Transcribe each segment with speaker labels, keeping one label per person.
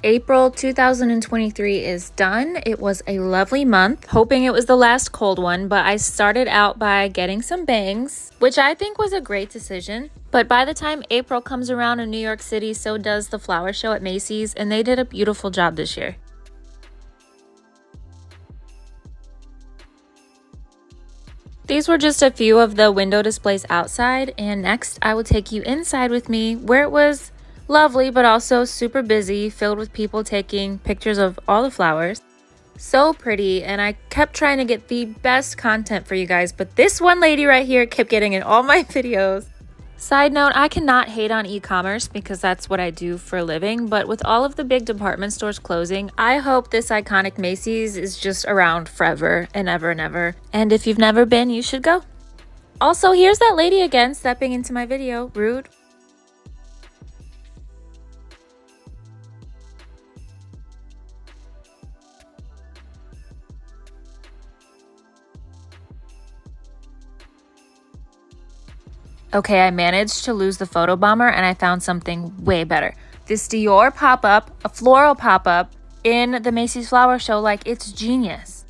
Speaker 1: April 2023 is done. It was a lovely month, hoping it was the last cold one, but I started out by getting some bangs, which I think was a great decision. But by the time April comes around in New York City, so does the flower show at Macy's, and they did a beautiful job this year. These were just a few of the window displays outside, and next I will take you inside with me where it was lovely but also super busy, filled with people taking pictures of all the flowers. So pretty, and I kept trying to get the best content for you guys, but this one lady right here kept getting in all my videos. Side note, I cannot hate on e-commerce because that's what I do for a living, but with all of the big department stores closing, I hope this iconic Macy's is just around forever and ever and ever. And if you've never been, you should go. Also, here's that lady again stepping into my video. Rude. Okay, I managed to lose the photo bomber and I found something way better. This DIOR pop-up, a floral pop-up in the Macy's flower show, like it's genius.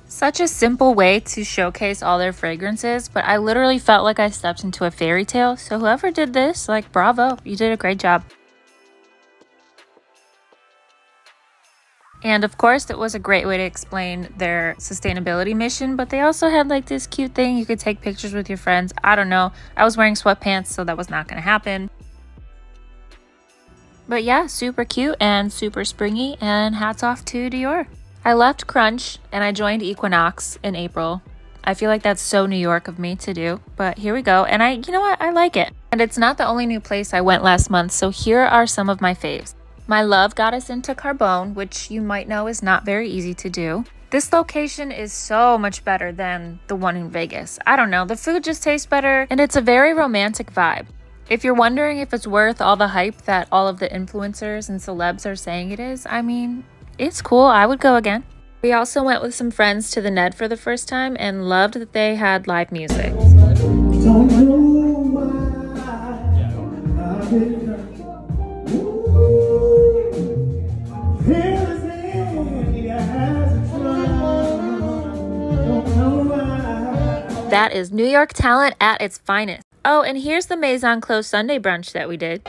Speaker 1: Such a simple way to showcase all their fragrances, but I literally felt like I stepped into a fairy tale. So whoever did this, like bravo, you did a great job. And of course, it was a great way to explain their sustainability mission, but they also had like this cute thing you could take pictures with your friends. I don't know. I was wearing sweatpants, so that was not going to happen. But yeah, super cute and super springy, and hats off to DIOR. I left Crunch and I joined Equinox in April. I feel like that's so New York of me to do, but here we go. And you know what? I like it. And it's not the only new place I went last month, so here are some of my faves. My love got us into Carbone, which you might know is not very easy to do. This location is so much better than the one in Vegas. I don't know, the food just tastes better, and it's a very romantic vibe. If you're wondering if it's worth all the hype that all of the influencers and celebs are saying it is, I mean, it's cool. I would go again. We also went with some friends to the Ned for the first time and loved that they had live music. Don't know why that is New York talent at its finest. Oh, and here's the Maison Close Sunday brunch that we did.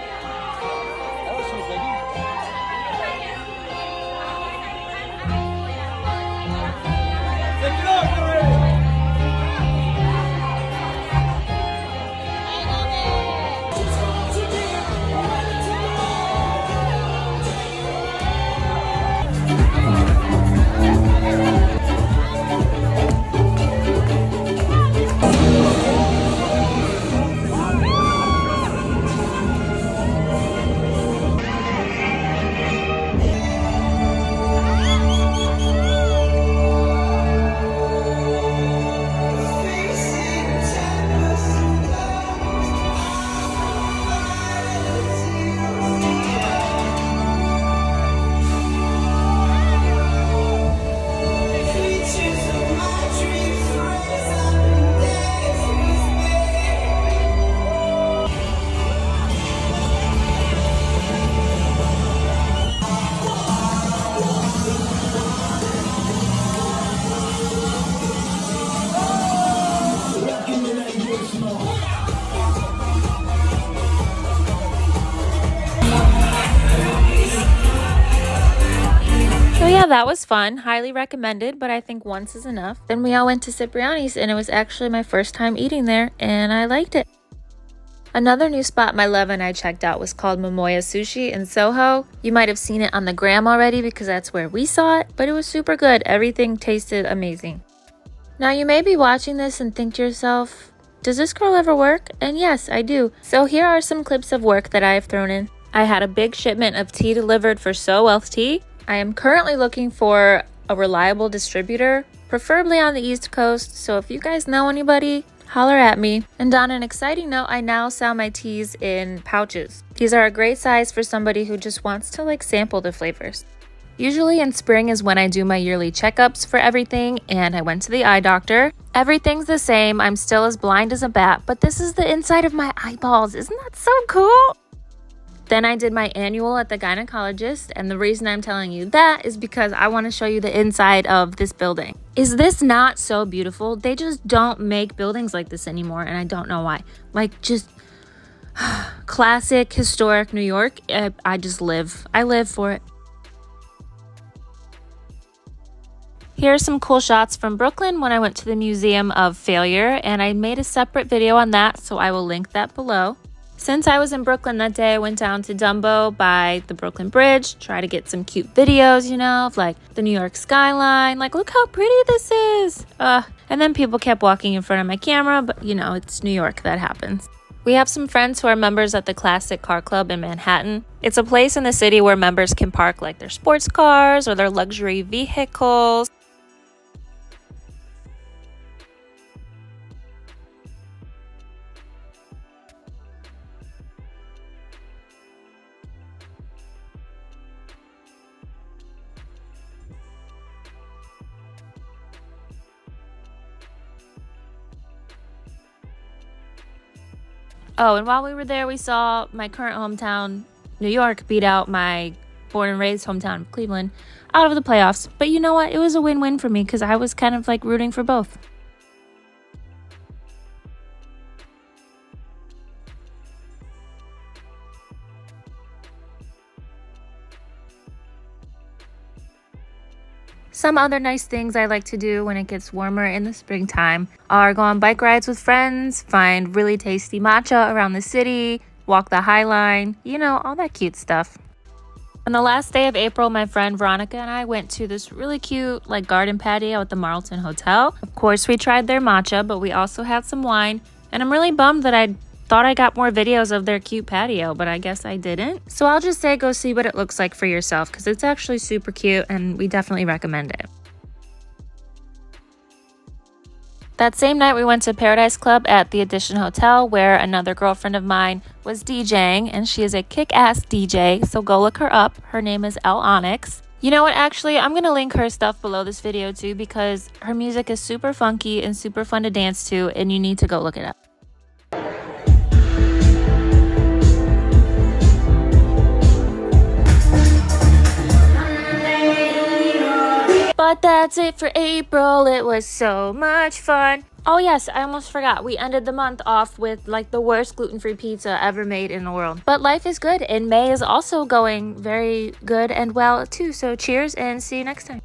Speaker 1: Yeah, that was fun. Highly recommended, but I think once is enough. Then we all went to Cipriani's, and it was actually my first time eating there, and I liked it. Another new spot my love and I checked out was called Momoya Sushi in Soho. You might have seen it on the gram already because that's where we saw it, but it was super good. Everything tasted amazing. Now you may be watching this and think to yourself, does this girl ever work? And yes, I do. So here are some clips of work that I have thrown in. I had a big shipment of tea delivered for So Wealth Tea. I am currently looking for a reliable distributor, preferably on the East Coast, so if you guys know anybody, holler at me. And on an exciting note, I now sell my teas in pouches. These are a great size for somebody who just wants to sample the flavors. Usually in spring is when I do my yearly checkups for everything, and I went to the eye doctor. Everything's the same, I'm still as blind as a bat, but this is the inside of my eyeballs. Isn't that so cool? Then I did my annual at the gynecologist, and the reason I'm telling you that is because I want to show you the inside of this building. Is this not so beautiful? They just don't make buildings like this anymore, and I don't know why. Like, just classic, historic New York. I live for it. Here are some cool shots from Brooklyn when I went to the Museum of Failure, and I made a separate video on that, so I will link that below. Since I was in Brooklyn that day, I went down to Dumbo by the Brooklyn Bridge, try to get some cute videos, you know, of like the New York skyline. Like, look how pretty this is. And then people kept walking in front of my camera, but you know, it's New York, that happens. We have some friends who are members at the Classic Car Club in Manhattan. It's a place in the city where members can park like their sports cars or their luxury vehicles. Oh, and while we were there, we saw my current hometown, New York, beat out my born and raised hometown of Cleveland out of the playoffs. But you know what? It was a win-win for me because I was kind of like rooting for both. Some other nice things I like to do when it gets warmer in the springtime are go on bike rides with friends, find really tasty matcha around the city, walk the High Line, you know, all that cute stuff. On the last day of April, my friend Veronica and I went to this really cute like garden patio at the Marlton Hotel. Of course, we tried their matcha, but we also had some wine, and I'm really bummed that I thought I got more videos of their cute patio, but I guess I didn't. So I'll just say go see what it looks like for yourself because it's actually super cute and we definitely recommend it. That same night we went to Paradise Club at the Edition Hotel where another girlfriend of mine was DJing, and she is a kick-ass DJ, so go look her up. Her name is Elle Onyx. You know what, actually, I'm going to link her stuff below this video too because her music is super funky and super fun to dance to, and you need to go look it up. But that's it for April. It was so much fun. Oh yes, I almost forgot. We ended the month off with like the worst gluten-free pizza ever made in the world. But life is good, and May is also going very good and well too. So cheers and see you next time.